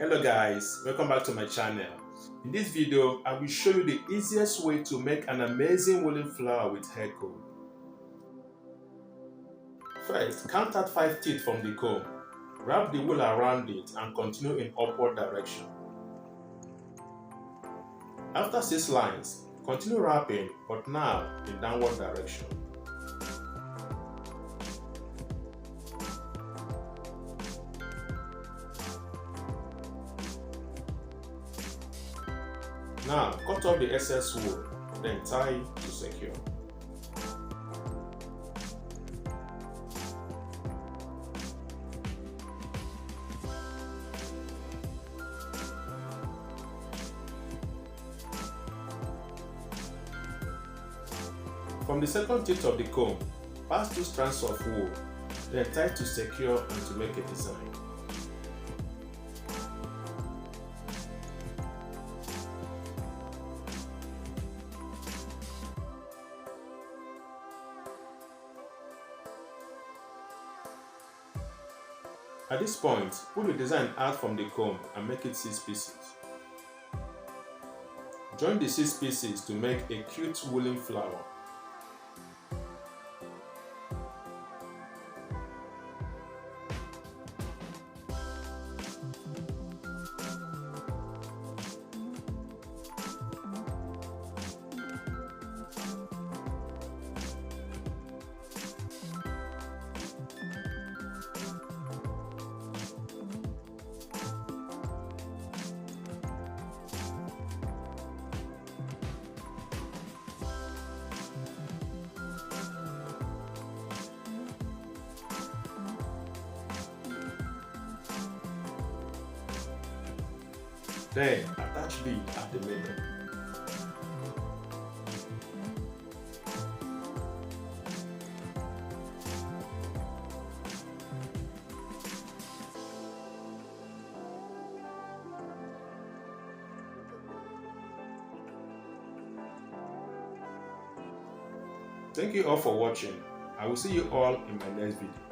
Hello guys, welcome back to my channel. In this video, I will show you the easiest way to make an amazing woolen flower with hair comb. First, count out 5 teeth from the comb. Wrap the wool around it and continue in upward direction. After 6 lines, continue wrapping but now in downward direction. Now, cut off the excess wool, then tie to secure. From the second tip of the comb, pass 2 strands of wool, then tie to secure and to make a design. At this point, pull the design out from the comb and make it 6 pieces. Join the 6 pieces to make a cute woolen flower. Then attach bead at the middle. Thank you all for watching. I will see you all in my next video.